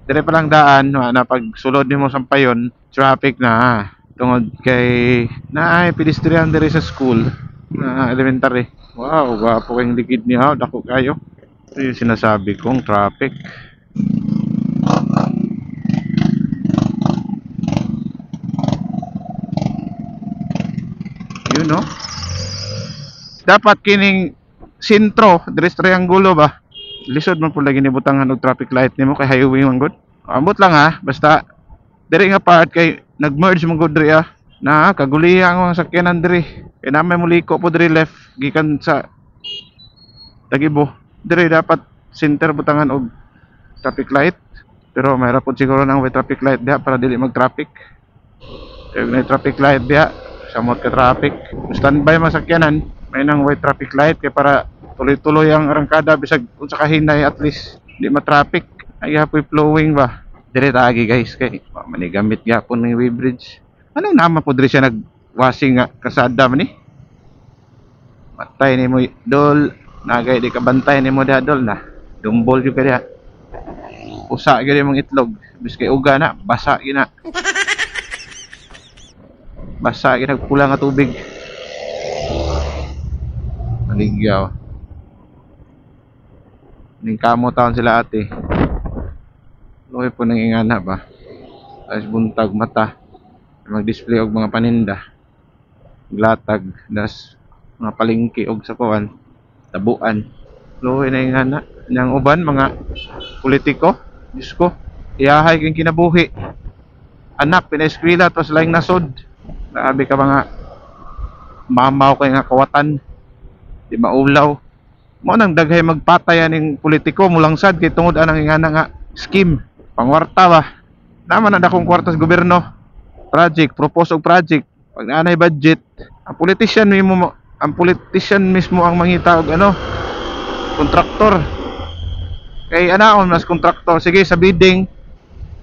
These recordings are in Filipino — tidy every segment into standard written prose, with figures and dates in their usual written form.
dire pa lang daan na pag sulod nimo sampayon traffic na tungod kay naay pedestrian dire sa school na elementary. Wow, gwapo kayong likid niya, dako kayo. Ito yung sinasabi kong traffic. Yun no, dapat kining sentro dire sa triangulo ba, lisod man pud lagi ni butangan og traffic light nimo kay highway man gud. Ambot lang ha, basta diri nga part kay nag-merge man gud diri na kagulihan ang mga sakyanan diri. Kay na may muliko po diri left gikan sa Tagibo. Diri dapat center butangan og traffic light. Pero mayra po siguro nang way traffic light diha para dili mag-traffic. Kay may traffic light diha, samot ka traffic. Standby masakyanan, may nang way traffic light kay para tuloy-tuloy ang arangkada bisag unsa ka hinay at least di ma-traffic. Ay hapoy flowing ba. Dire tagi guys kay manigamit gyapon ng way bridge. Anong naman po diri siya nag-washing nga kasada man ni? Matay ni mo dol, nagay di ka bantay ni mo diha dol na. Dumbol jud ka diha. Usa gyud imong itlog, biskay uga na, basa gyud na. Basa gyud nagpula nga tubig. Maligyaw. Ning kamo taon sila ate. Luoy po nang ingana ba? Ayos buntag mata. Mag-display og mga paninda. Glatag, das mga palengke og sakuan, tabuan. Luoy na ingana. Nang uban mga politiko, Diyos ko, iyahay kang kinabuhi. Anak, pinaeskwela, tapos laing nasod. Grabe ka mga mamaw kay nga kawatan. Di maulaw. Mo nang daghay magpatayan ng politiko mulang sad kay tungod anang ingana nga scheme. Pangwarta ba? Naman na dakong kwarta sa gobyerno. Project, propose og project. Pag naanay budget, ang politician mismo ang mangita og ano, kontraktor. Kay anaon mas kontraktor, sige sa bidding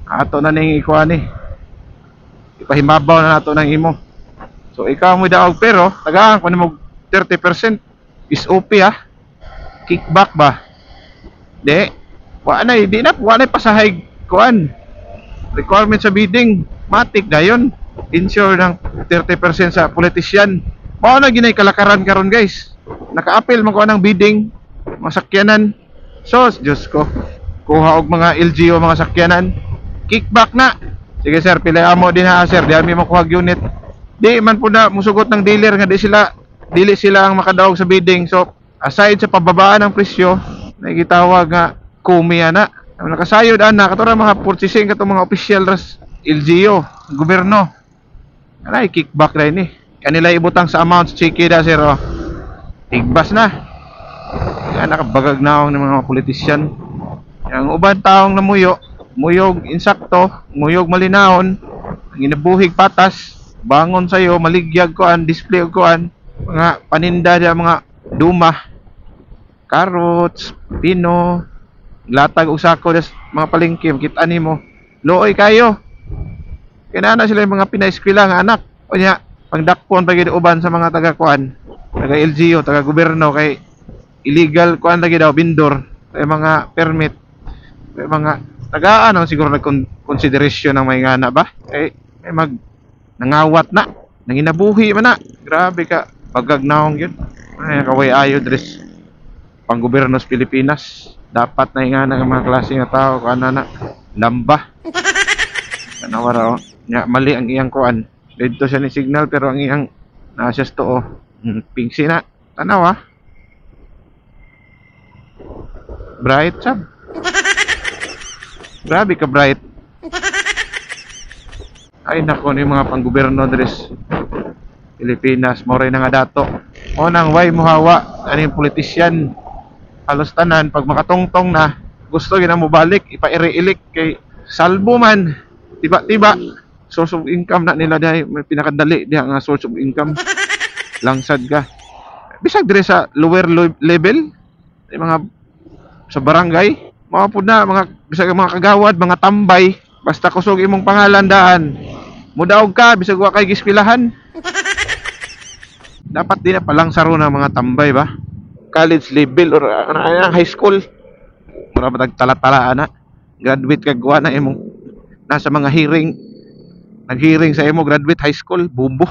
ato na ning ikuha ni. Ipahimabaw na nato nang imo. So ikaw mo daog pero tagaan ko nimo 30% is OP ha. Kickback ba? Di. Wa na pasahay kuan. Requirement sa bidding, matik dayon. Insure ng 30% sa politician. Mao na ginay kalakaran karon guys. Naka-appeal man ko ng bidding, masakyanan. So, Diyos ko, kuha og mga LGU mga sakyanan, kickback na. Sige sir, pila amo din ha sir, di ami makuha unit. Di man po na musugot ng dealer nga dili sila ang makadaog sa bidding. So, aside sa pababaan ng presyo, nagitawag nga kumiya na. Ang nakasayod ana katura mga purchasing katong mga official ras LGU, gobyerno. Anay kickback ra ini. Kanila ibutang sa amount sa cheque da sir. Oh. Tigbas na. Yan nakabagag naong ng mga politisyan. Yang uban taong namuyo, muyog insakto, muyog malinahon, ang inabuhig patas, bangon sayo, maligyag koan, display og koan, mga paninda dia mga duma, carrots, pino, latag og sako des mga palengke, makita nimo. Looy kayo. Kinana sila yung mga pinaeskwela nga anak. O niya, pangdakpon pagid uban sa mga taga kuan, taga LGU, taga gobyerno kay illegal kuan lagi daw vendor, kay mga permit, kay mga tagaan ang siguro nag-consideration ng may ngana ba? Kay mag nangawat na, nanginabuhi man na. Grabe ka, pagagnaong yun. Ay kaway ayo dress pang gobyerno sa Pilipinas. Dapat na ingana ng mga klase nga tao kuan na lamba. Kanawara nya mali ang iyang kuan. Dito siya ni signal pero ang iyang nasa to pingsi na. Tanawa. Bright sab. Grabe ka bright. Ay nako ni mga panggobyerno dres Pilipinas mo rin nga dato. O nang way muhawa aning politisyan. Halos tanan pag makatungtong na gusto gina mo balik ipairi-ilik kay salbo man. Tiba-tiba source of income na nila dahil may pinakadali diha nga source of income. Langsad ka. Bisag dire sa lower level, ay mga sa barangay, mga pud na mga bisag mga kagawad, mga tambay, basta kusog imong pangalan daan. Mudaog ka bisag wa kay gispilahan. Dapat din na palang saro ng mga tambay ba? College level or high school. Mura ba tagtala-talaan na? graduate kag wa na imong nasa mga hearing, nag-hearing sa imo graduate high school, bubo.